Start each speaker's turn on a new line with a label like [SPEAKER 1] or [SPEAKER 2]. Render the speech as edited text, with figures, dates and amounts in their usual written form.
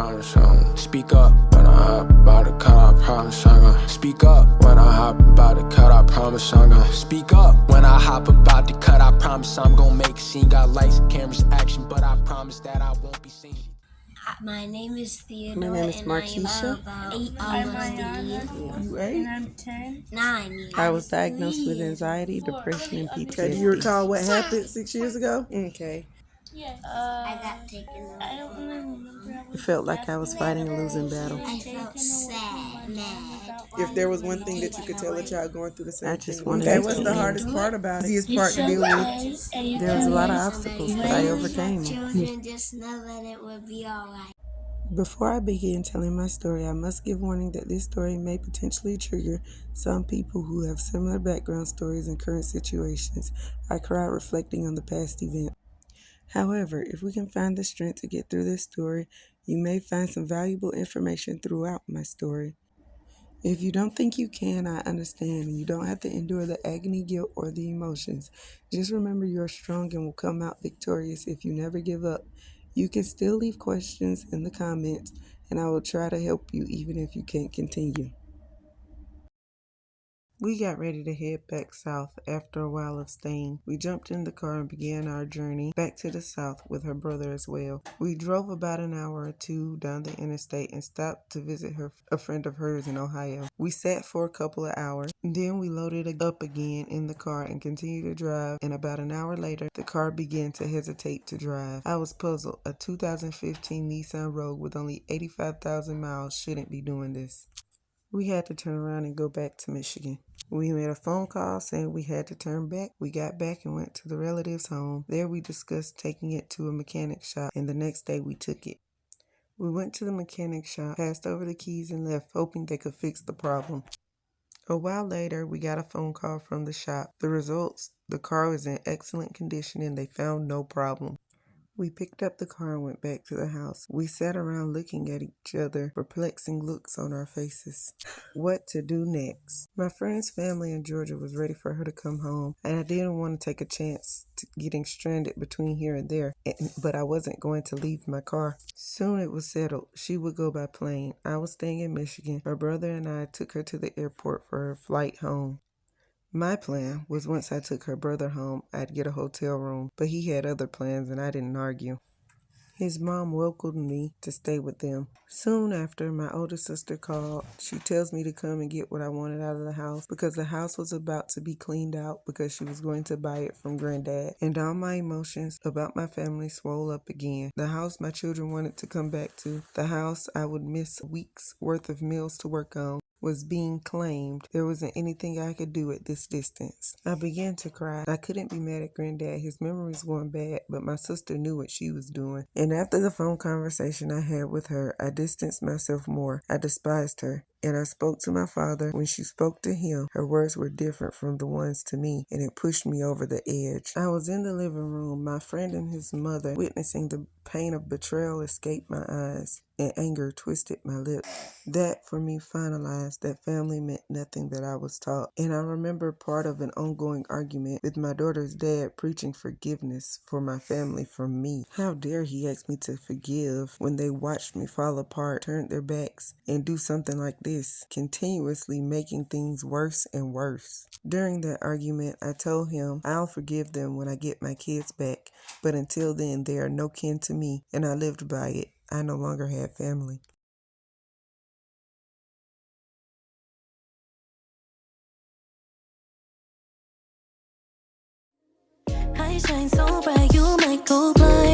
[SPEAKER 1] promise I'm gonna speak up when I hop about to cut. I promise I'm gonna speak up when I hop about to cut. I promise I'm gonna speak up when I hop about to cut. I promise I'm gonna make a scene. Got lights, cameras, action, but I promise that I won't be seen.
[SPEAKER 2] My name is Theodore.
[SPEAKER 3] My name is
[SPEAKER 2] and I am
[SPEAKER 3] Markeisha.
[SPEAKER 2] about 8
[SPEAKER 4] I'm
[SPEAKER 2] years
[SPEAKER 4] Mariana,
[SPEAKER 2] old.
[SPEAKER 3] You 8?
[SPEAKER 4] and I'm 10.
[SPEAKER 2] 9 years.
[SPEAKER 3] I was diagnosed with
[SPEAKER 2] 3 years
[SPEAKER 3] anxiety,
[SPEAKER 2] old.
[SPEAKER 3] depression, and
[SPEAKER 5] Okay, do you
[SPEAKER 3] PTSD.
[SPEAKER 5] recall what happened 6 years ago?
[SPEAKER 3] Okay.
[SPEAKER 4] Yes.
[SPEAKER 2] I got taken away.
[SPEAKER 4] I don't really remember.
[SPEAKER 3] It felt like I was fighting a losing battle.
[SPEAKER 2] I felt sad, mad.
[SPEAKER 5] If there was one thing that you could tell a child going through the same
[SPEAKER 3] I just
[SPEAKER 5] thing,
[SPEAKER 3] wanted
[SPEAKER 5] okay,
[SPEAKER 3] to
[SPEAKER 5] what's
[SPEAKER 3] fit
[SPEAKER 5] the
[SPEAKER 3] in.
[SPEAKER 5] hardest part about it? Easiest part to deal with?
[SPEAKER 3] There was a lot of obstacles, but I overcame them.
[SPEAKER 2] Children, just know that it will be alright.
[SPEAKER 3] Before I begin telling my story, I must give warning that this story may potentially trigger some people who have similar background stories and current situations. I cried reflecting on the past event. However, if we can find the strength to get through this story, you may find some valuable information throughout my story. If you don't think you can, I understand, and you don't have to endure the agony, guilt, or the emotions. Just remember you're strong and will come out victorious if you never give up. You can still leave questions in the comments, and I will try to help you even if you can't continue. We got ready to head back south after a while of staying. We jumped in the car and began our journey back to the south with her brother as well. We drove about an hour or two down the interstate and stopped to visit a friend of hers in Ohio. We sat for a couple of hours. Then we loaded up again in the car and continued to drive, and about an hour later, the car began to hesitate to drive. I was puzzled. A 2015 Nissan Rogue with only 85,000 miles shouldn't be doing this. We had to turn around and go back to Michigan. We made a phone call saying we had to turn back. We got back and went to the relative's home. There we discussed taking it to a mechanic shop, and the next day we took it. We went to the mechanic shop, passed over the keys, and left, hoping they could fix the problem. A while later, we got a phone call from the shop. The results, the car was in excellent condition and they found no problem. We picked up the car and went back to the house. We sat around looking at each other, perplexing looks on our faces. What to do next? My friend's family in Georgia was ready for her to come home, and I didn't want to take a chance to getting stranded between here and there, but I wasn't going to leave my car. Soon it was settled. She would go by plane. I was staying in Michigan. Her brother and I took her to the airport for her flight home. My plan was once I took her brother home, I'd get a hotel room, but he had other plans and I didn't argue. His mom welcomed me to stay with them. Soon after, my older sister called. She tells me to come and get what I wanted out of the house because the house was about to be cleaned out because she was going to buy it from Granddad. And all my emotions about my family swole up again. The house my children wanted to come back to, the house I would miss weeks worth of meals to work on, was being claimed. There wasn't anything I could do at this distance. I began to cry. I couldn't be mad at Granddad. His memory was going bad, but my sister knew what she was doing. And after the phone conversation I had with her, I distanced myself more. I despised her. And I spoke to my father. When she spoke to him, her words were different from the ones to me, and it pushed me over the edge. I was in the living room. My friend and his mother, witnessing the pain of betrayal, escaped my eyes, and anger twisted my lips. That, for me, finalized that family meant nothing that I was taught. And I remember part of an ongoing argument with my daughter's dad preaching forgiveness for my family from me. How dare he ask me to forgive when they watched me fall apart, turned their backs, and do something like this, continuously making things worse and worse. During that argument, I told him I'll forgive them when I get my kids back, but until then, they are no kin to me, and I lived by it. I no longer had family.
[SPEAKER 6] I shine so bright, you might go blind.